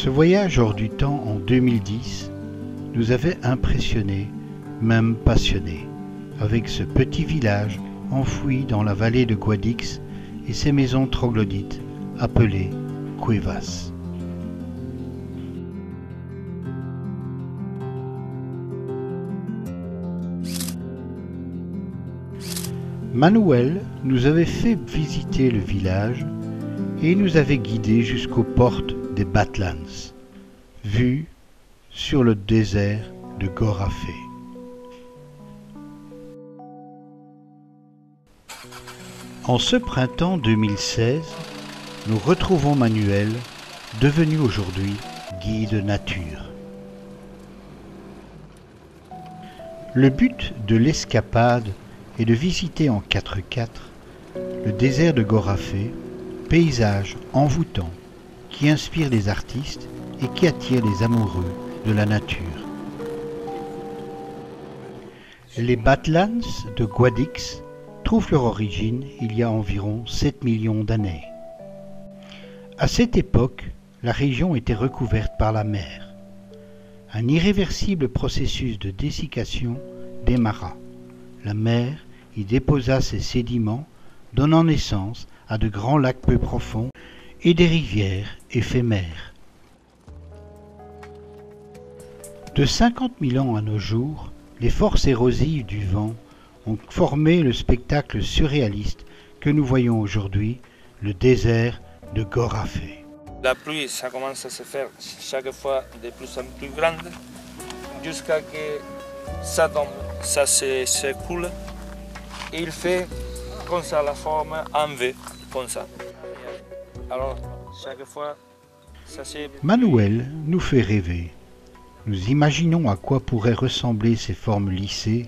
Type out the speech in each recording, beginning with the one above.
Ce voyage hors du temps en 2010 nous avait impressionnés, même passionnés, avec ce petit village enfoui dans la vallée de Guadix et ses maisons troglodytes appelées cuevas. Manuel nous avait fait visiter le village et nous avait guidés jusqu'aux portes des Badlands, vues sur le désert de Gorafé. En ce printemps 2016, nous retrouvons Manuel, devenu aujourd'hui guide nature. Le but de l'escapade est de visiter en 4x4 le désert de Gorafé, paysage envoûtant qui inspire les artistes et qui attire les amoureux de la nature. Les Badlands de Guadix trouvent leur origine il y a environ 7 millions d'années. À cette époque, la région était recouverte par la mer. Un irréversible processus de dessiccation démarra. La mer y déposa ses sédiments, donnant naissance à de grands lacs peu profonds et des rivières éphémères. De 50 000 ans à nos jours, les forces érosives du vent ont formé le spectacle surréaliste que nous voyons aujourd'hui, le désert de Gorafé. La pluie, ça commence à se faire chaque fois de plus en plus grande, jusqu'à ce que ça tombe, ça s'écoule, et il fait comme ça la forme en V, comme ça. Alors, chaque fois, ça c'est... Manuel nous fait rêver. Nous imaginons à quoi pourraient ressembler ces formes lissées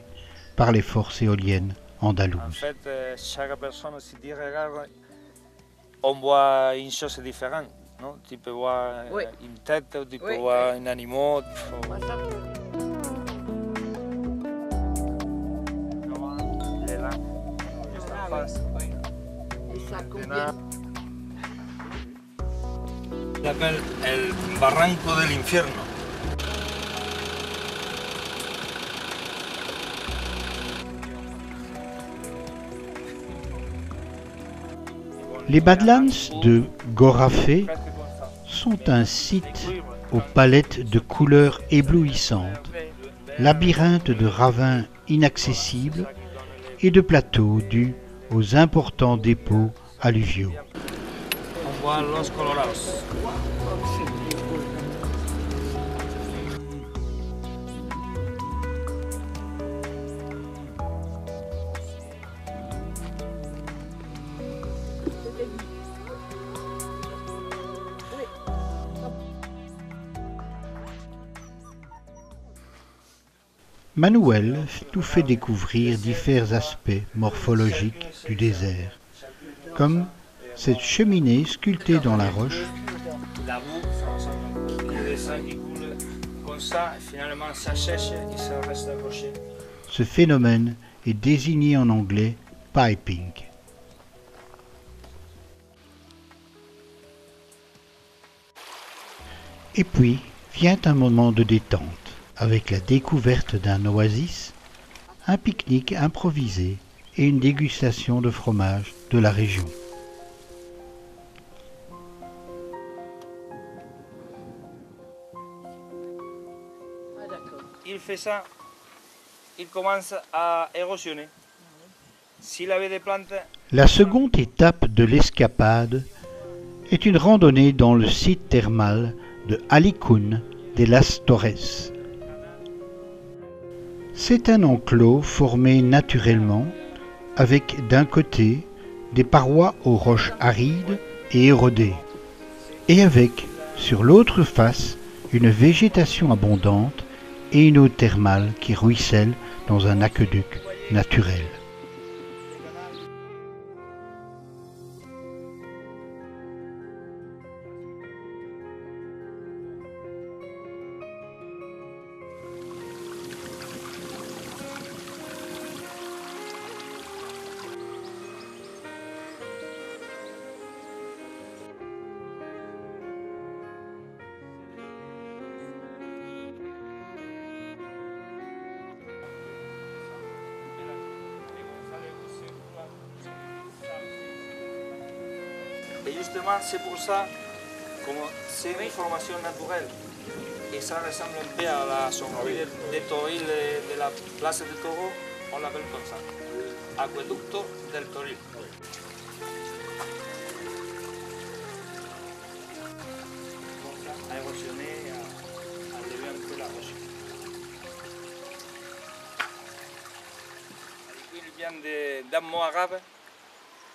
par les forces éoliennes andalouses. En fait, chaque personne, si tu regardes, on voit une chose différente. Non? Tu peux voir une tête, tu peux voir un animal. Il est là, juste en face. Et ça combien? Il s'appelle el Barranco del Infierno. Les Badlands de Gorafé sont un site aux palettes de couleurs éblouissantes, labyrinthe de ravins inaccessibles et de plateaux dus aux importants dépôts alluviaux. On voit Los Colorados. Manuel nous fait découvrir divers aspects morphologiques du désert, comme cette cheminée sculptée dans la roche, La boue, le sang qui coule comme ça, et finalement ça sèche et ça reste accroché. Ce phénomène est désigné en anglais piping. Et puis vient un moment de détente, avec la découverte d'un oasis, un pique-nique improvisé et une dégustation de fromage de la région. Il fait ça, il commence à érosionner. S'il avait des plantes, La seconde étape de l'escapade est une randonnée dans le site thermal de Alicún de las Torres. C'est un enclos formé naturellement avec d'un côté des parois aux roches arides et érodées et avec sur l'autre face une végétation abondante et une eau thermale qui ruisselle dans un aqueduc naturel. Et justement, c'est pour ça, comme c'est une formation naturelle, et ça ressemble un peu à la sombrilla de Toril de la place de Taureau, on l'appelle comme ça, aqueducto del Toril. A érosionné, à lever un peu la roche. Il vient d'un mot arabe,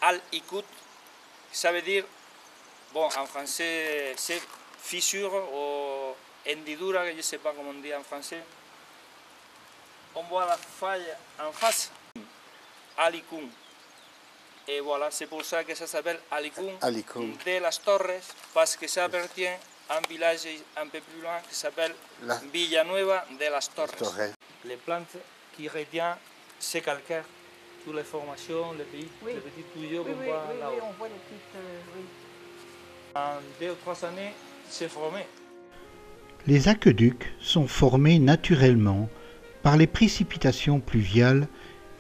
al-Ikut, ça veut dire, bon, en français, c'est fissure ou hendidura, je ne sais pas comment on dit en français. On voit la faille en face, Alicum. Et voilà, c'est pour ça que ça s'appelle Alicum de las Torres, parce que ça appartient à un village un peu plus loin qui s'appelle Villanueva de las Torres. Les plantes qui retiennent ces calcaires, toutes les formations, les petits tuyaux qu'on voit là-haut. Oui, on voit les petites... oui. En 2 ou 3 années, c'est formé. Les aqueducs sont formés naturellement par les précipitations pluviales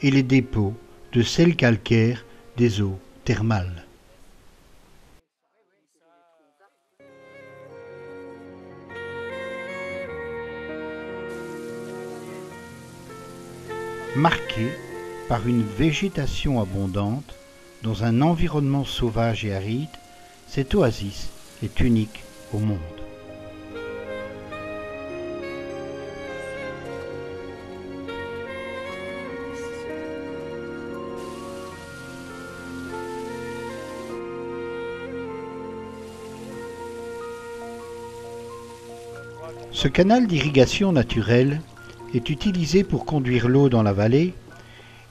et les dépôts de sels calcaires des eaux thermales. Marqués par une végétation abondante, dans un environnement sauvage et aride, cette oasis est unique au monde. Ce canal d'irrigation naturelle est utilisé pour conduire l'eau dans la vallée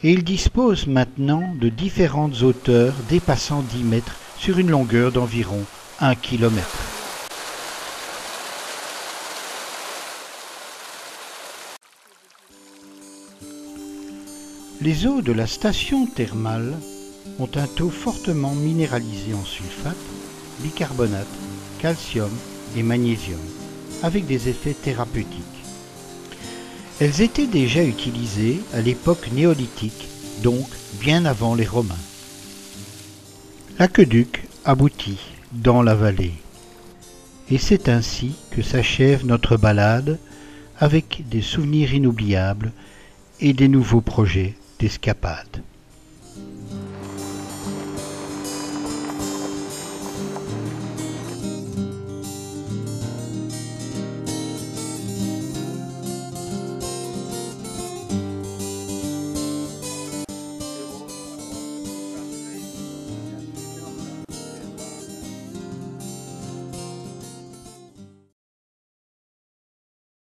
et il dispose maintenant de différentes hauteurs dépassant 10 mètres sur une longueur d'environ 1 km. Les eaux de la station thermale ont un taux fortement minéralisé en sulfate, bicarbonate, calcium et magnésium, avec des effets thérapeutiques. Elles étaient déjà utilisées à l'époque néolithique, donc bien avant les Romains. L'aqueduc aboutit dans la vallée. Et c'est ainsi que s'achève notre balade avec des souvenirs inoubliables et des nouveaux projets d'escapade.